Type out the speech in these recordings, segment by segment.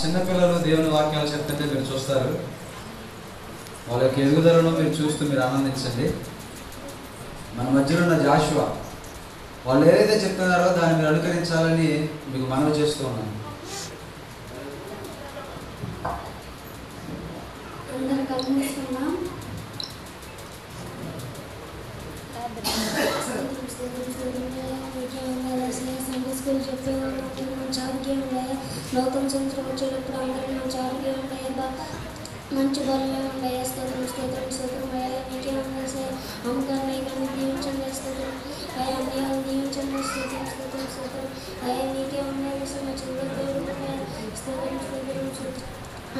చిన్నపిల్లలు దేవుని వాక్యాలు చెప్తుంటే మీరు చూస్తారు. వాళ్ళ యొక్క ఎదుగుదలను మీరు చూస్తూ మీరు ఆనందించండి. మన మధ్యలో ఉన్న జాషువా వాళ్ళు ఏదైతే చెప్తున్నారో దాన్ని మీరు అనుకరించాలని మీకు మనవి చేస్తూ ఉన్నాను. స్కూల్ చెప్పేవాళ్ళు మంచి ఆరోగ్యం ఉండగా, నూతన సంవత్సరం వచ్చేటప్పుడు అందరూ మంచి ఆరోగ్యం ఉండగా, మంచి బలమే ఉండగా. స్తోత్రం స్తోత్రం స్తోత్రం అయ్యా, నీకే ఉండే అమ్మగారిని కానీ దీవించండి. స్తోత్రం అయ్యా, అన్యాలు దీవించండి. స్తోత్రం స్తోత్రం స్తోత్రం అయ్యా, నీకే ఉండే చిన్న దేవుడు. స్తోత్రం స్తోత్రం స్తోత్రం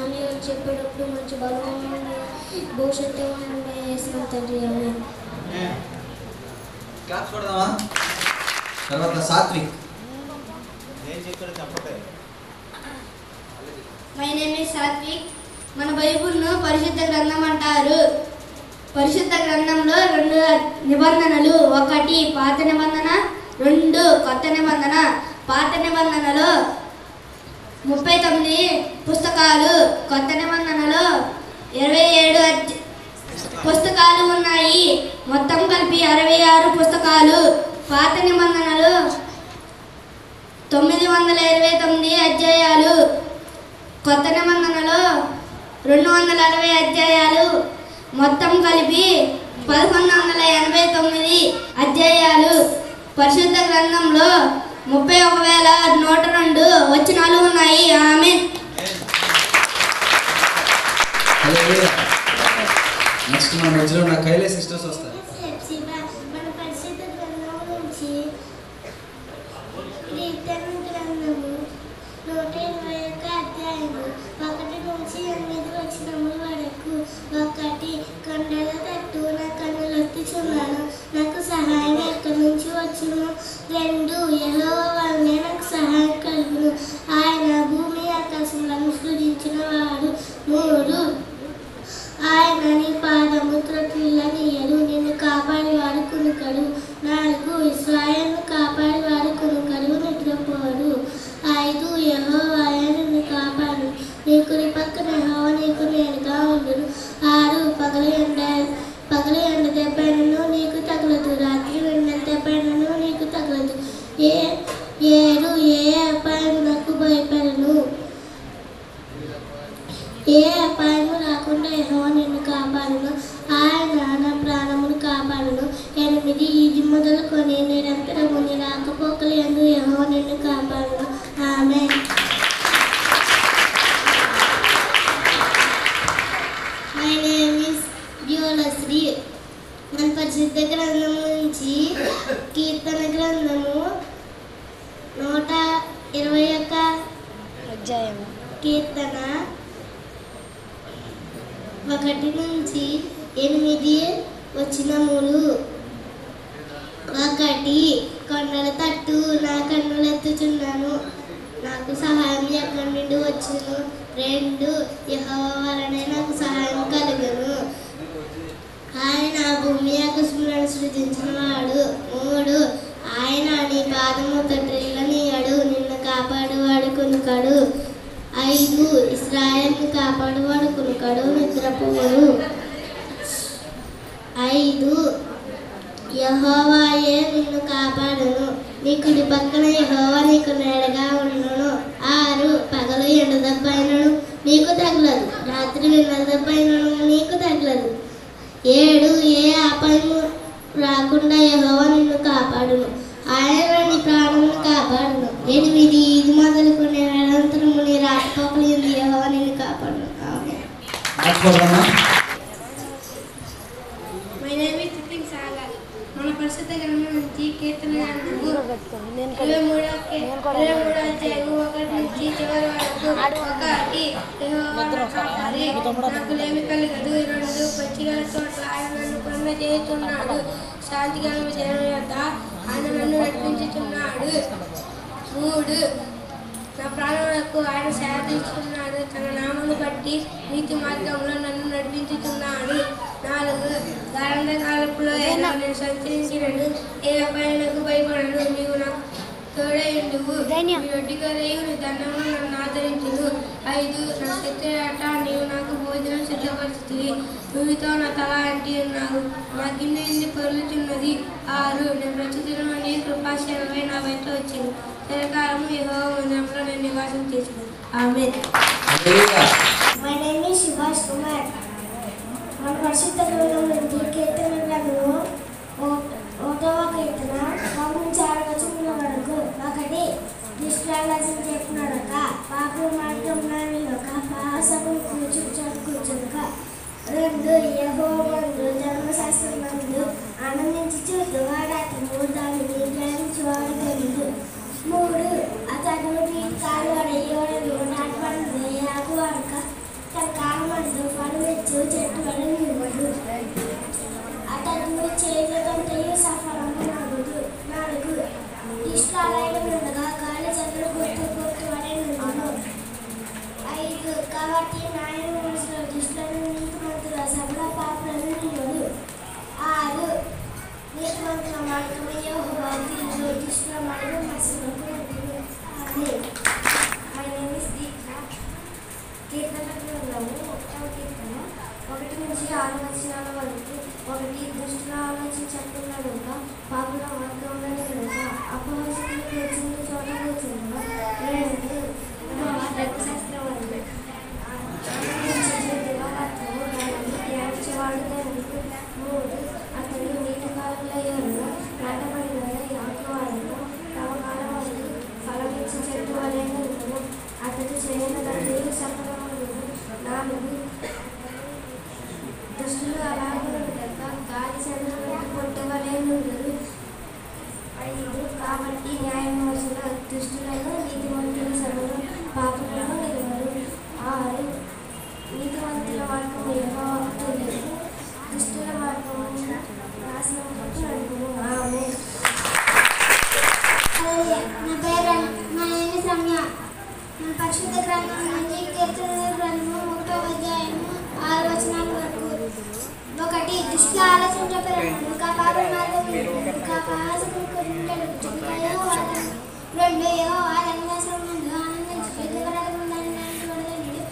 అన్యాలు చెప్పేటప్పుడు మంచి బలం ఉండే, భవిష్యత్తు ఉండే. వేసిన తండ్రి అమ్మ. క్లాస్ కొడదామా? తర్వాత Satvik. My name is Satvik. మన బైబుల్ను పరిశుద్ధ గ్రంథం అంటారు. పరిశుద్ధ గ్రంథంలో 2 నిబంధనలు, 1 పాత నిబంధన, 2 కొత్త నిబంధన. పాత నిబంధనలో 39 పుస్తకాలు, కొత్త నిబంధనలో 27 పుస్తకాలు ఉన్నాయి. మొత్తం కలిపి 66 పుస్తకాలు. పాత నిబంధనలు 929 అధ్యాయాలు, కొత్త నిబంధనలో 260 అధ్యాయాలు. మొత్తం కలిపి 1189 అధ్యాయాలు. పరిశుద్ధ గ్రంథంలో 31,102 వచనాలు ఉన్నాయి. ఆమేన్. నెక్స్ట్ మన మధ్యలో ఉన్న కైలే సిస్టర్స్ వస్తారు. మన పరిశుద్ధ గ్రంథం నుంచి కీర్తన గ్రంథము 121 అధ్యాయము 1 నుంచి 8 వచనముల వరకు. 1 కొండల తట్టు నా కన్నులెత్తుచున్నాను, నాకు సహాయం ఎక్కడి నుంచి వచ్చును. 2 యెహోవా వలనే నాకు సహాయం కలుగును, ఆయన భూమి ఆకాశములను సృజించిన వాడు. 3 ఆయన నీ పాదము త్రొట్టిల్లనియ్యడు, నిన్ను కాపాడివాడు కునుకడు. 4 ఇశ్రాయేలును కాపాడివాడు కునుకడు, నిద్రపోడు. 5 యెహోవాయే నిన్ను కాపాడు, నీ కుడి పక్కన యెహోవా నీకు నేనుగా ఉండును. 6 పగలు ఎండ దెబ్బైనను నీకు తగలదు, రాత్రి వెన్నెల దెబ్బైనను నీకు తగలదు. 7 ఏ అపాయమునకు భయపడను, ఏ అపాయము రాకుండా యెహోవా నిన్ను కాపాడును, ఆయన నా ప్రాణమును కాపాడును. 8 ఇది మొదలుకొని నిరంతరము నీ రాకపోకలు యందు యెహోవా నిన్ను కాపాడును. ఆమేన్. My name is Jyolashri. మన పరిశుద్ధ గ్రంథం నుంచి కీర్తన గ్రంథము 121 అధ్యాయము కీర్తన 1 నుంచి 8 వచనములు. 1 కొండల తట్టు నా కన్నులెత్తుచున్నాను, నాకు సహాయం ఎక్కడి నుండి వచ్చును. 2 యెహోవా వలనే నాకు సహాయం కలుగును, ఆయన భూమి ఆకాశములను సృజించిన వాడు. 3 ఆయన నీ పాదము త్రొట్టిల్లనియ్యడు, నిన్ను కాపాడువాడు కునుకడు. 5 ఇశ్రాయేలును కాపాడువాడు కునుకడు, నిద్రపోడు. 5 యెహోవాయే నిన్ను కాపాడును, నీ కుడి పక్కన యెహోవా నీకు నీడగా ఉండును. 6 పగలు ఎండ దెబ్బైనను నీకు తగలదు, రాత్రి వెన్నెల దెబ్బైనను నీకు తగలదు. 7 ఏ అపాయము రాకుండా యెహోవా నిన్ను కాపాడును, ఆయన నీ ప్రాణమును కాపాడును. 8 ఇది మొదలుకొని నిరంతరము నీ రాకపోకలు యందు యెహోవా నిన్ను కాపాడును. ఆమేన్. మై నేమ్ ఇస్ తితింగ్ సాగర్. మన పరిశుద్ధ గ్రంథం నుంచి కీర్తన గ్రంథము 23 అధ్యాయము 1 నుంచి చివరి వరకు. 1 యెహోవా నా కాపరి, నాకు లేమి కలుగదు. 2 పచ్చిగల చోట్ల ఆయన నన్ను కొండ చేయుచున్నాడు, శాంతిగల జనం యొద్ద ఆయన నన్ను నడిపించుచున్నాడు. 3 నా ప్రాణములకు ఆయన సేవతీస్తున్నాడు, తన నామమును బట్టి నీతి మార్గంలో నన్ను నడిపించుతున్నాడు. 4 గాఢంధకారపులో నేను సంచరించినను, ఏ అపాయాలకు భయపడను, నీవు నాకు తోడైండువు రొడ్డిగా రేయుని దండము నన్ను ఆదరించును. 5 నా శత్రుట నీవు నాకు భోజనం సిద్ధపరిచితివి. నువ్వుతో నా తల అంటి ఉన్నావు. నా గిన్నె నుండి పొరులుచున్నది. 6 నేను రచితమని కృపాశీలమై నా వెంట వచ్చింది. చిరకాలము యెహోవా మందిరంలో నేను నివాసం చేసాను. ఆమేన్. My name is Subhash Kumar. మన పరిశుద్ధ గ్రంథం నుండి కీర్తన గ్రంథము 1వ కీర్తన 1 నుంచి 6 వచనముల వరకు. 1 దుష్టులను చెప్పునడక పాపుల మార్గమున నిలక సాహసమును కూర్చునుక. 2 యెహోవాయందు ధర్మశాస్త్రమందు ఆనందించుచు దురాడతము దానిని గ్రహించువాడు ధన్యుడు. 3 అతడు నీటి కాలువడయ్యోడను నాటబడిన యాగువాడక తన కాలమందు ఫలమిచ్చు చెట్టు వలె నిలువడు. అతడు చేయకంటయు సఫలము నడుగు. 4 ఇష్టాలైనగా గాలి చెట్లు గుర్తు వలె నిలువడు. 5 కాబట్టి న్యాయం మనసులో దుష్టులను నీతిమంతుల సభల పాపులను నిలువడు. 6 నీతిమంతుల మార్గము యెహోవా తీర్చును, దుష్టుల మార్గము మనసులకు నెట్టును. ఆమేన్. మై నేమ్ ఇస్ దీక్ష. కీర్తన గ్రంథము 1వ కీర్తన 1 నుంచి 6 వచనాల వరకు. 1 దుష్టుల ఆలోచించకున్నడుక పాపుల మార్గంలో నిలువక అపహాస్యులు కూర్చుని చోట కూర్చుండగా. 2 ధర్మశాస్త్రమందు ధ్యానించేవాడు ధన్యుడు. 3 అతడు నీటి కాలువల నాటబడిన యాగువాడను తమ కాలమందు ఫలమిచ్చు చెట్టు వలె నిలువడు. అతడు చేయనదీ సఫలమగును. 4 దుష్టులు అలాగునుండక గాలి చెదలు కొట్టవలే నుండురు. 5 కాబట్టి న్యాయమోసుల దుష్టులను నీతిమంతుల సభలో పాపులను నిలువరు. 6 నీతిమంతుల మార్గము యెహోవాకు తెలియదు, దుష్టుల మార్గము నాశనమునకు నడుపును. ఆమేన్. నా పేరు మా నేమ్ రమ్య. మన పరిశుద్ధ గ్రంథం నుంచి కీర్తన గ్రంథము 1వ అధ్యాయము 6 వచనాల వరకు. 1 దుష్టుల ఆలోచించకున్నడు పాపుల మార్గము నిలువక అపహాస్యులు కూర్చుండెను. 2 యెహోవా ధర్మశాస్త్రమందు ఆనందించుచు దురాడతము దానిని గ్రహించువాడు ధన్యుడు.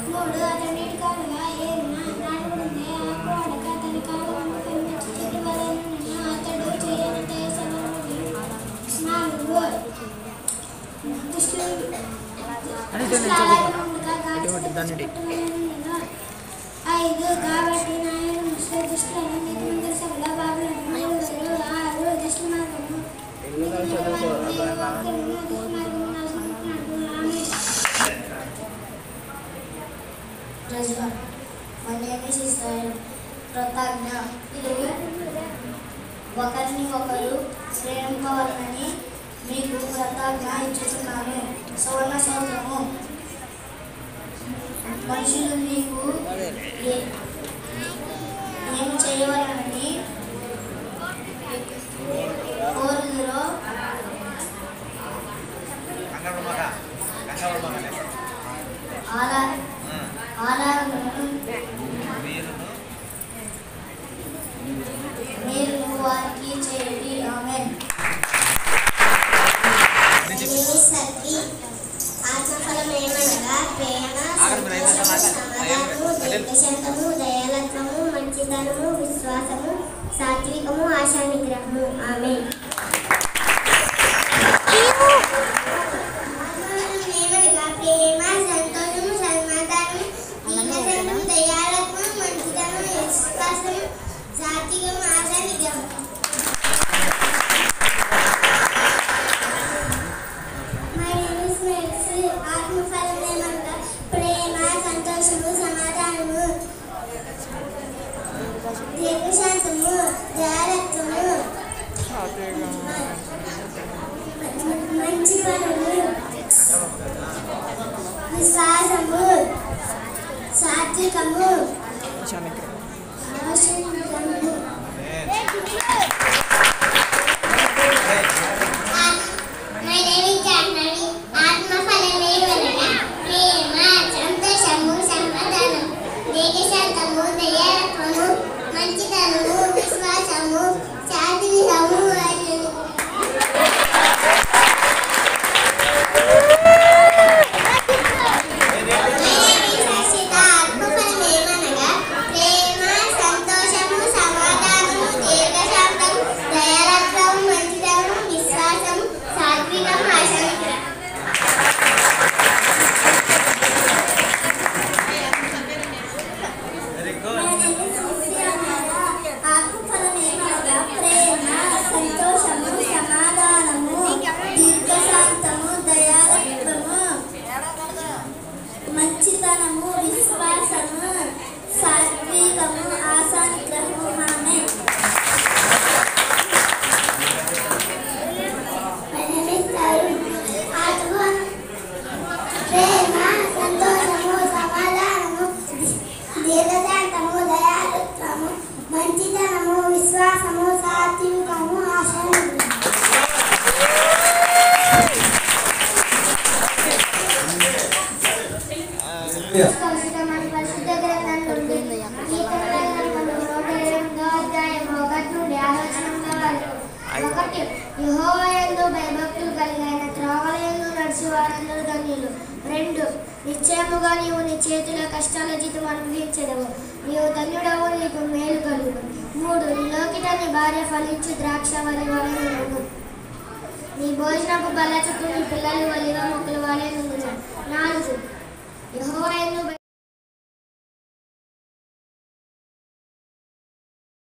3 అతడు నీటి కాలువ ఏరున నాటబడిన యాగువాడక తన కాలమందు ఫలమిచ్చు చెట్టు వలె నుండును. అతడు చేయనదీ సఫలమగును. 4 దుష్టులు అలాగునుండక గాలి చెదలు కొట్టవలె నుండును. 5 కాబట్టి న్యాయం మనసులో దుష్టులను నీతిమంతుల సభలో పాపులను నిలువరు. 6 దుష్టుల మార్గము My name is Israel. కృతజ్ఞ. ఒకరిని ఒకరు ప్రేమింపవలనని మీకు కృతజ్ఞ ఇచ్చుచున్నాను. సువర్ణ సూత్రము. మనుషులు మీకు ఏమి చేయవలనని కోరుదురో ఆధారములను మీరు వారికి చేయండి. ఆమేన్. ఆత్మఫలం ఏమనగా ప్రేమ, సమాధానము, దీర్ఘశాంతము, దయాలత్వము, మంచితనము, విశ్వాసము, సాత్వికము, ఆశా నిగ్రహము. ఆమేన్. ఏమనగా ప్రేమ, సంతోషము, సమాధానము, దీర్ఘశాంతము, దయాలత్వము, మంచితనము, విశ్వాసము, సాత్వికము, ఆశా నిగ్రహము. ఆత్మఫలం ఏమనగా ప్రేమ, సంతోషము, సమాధానము, దీర్ఘశాంతము, దయాలత్వము, మంచి పనులు, విశ్వాసము, సాత్వికము, ఆశీర్వాదము. My name is Jahnvi. ఆత్మఫలం ఏమనగా ప్రేమ, సంతోషము, సమాధానము, దీర్ఘశాంతము, దయాలత్వము, మంచితనము, విశ్వాసము, సాత్వికము. కలుషితమని పరిశుద్ధ గ్రంథం నుండి కీర్తనల గ్రంథము 108వ అధ్యాయం 1 నుండి 6 వచనంలో వరకు. 1 యెహోవా యందు భయభక్తులు కలిగిన త్రోవలయందు నడిచి వారందరూ ధన్యులు. 2 నిశ్చయముగా నీవు నీ చేతుల కష్టాల జీతం అనుభవించదవు, నీవు ధన్యుడవు, నీకు మేలు కలుగు. 3 నీలోకిట నీ భార్య ఫలించు ద్రాక్షవల్లి వలె నుండును, నీ భోజనపు బల్ల చుట్టూ నీ పిల్లలు ఒలివ మొక్కల వలె నుండును. 4 యెహోవా యందు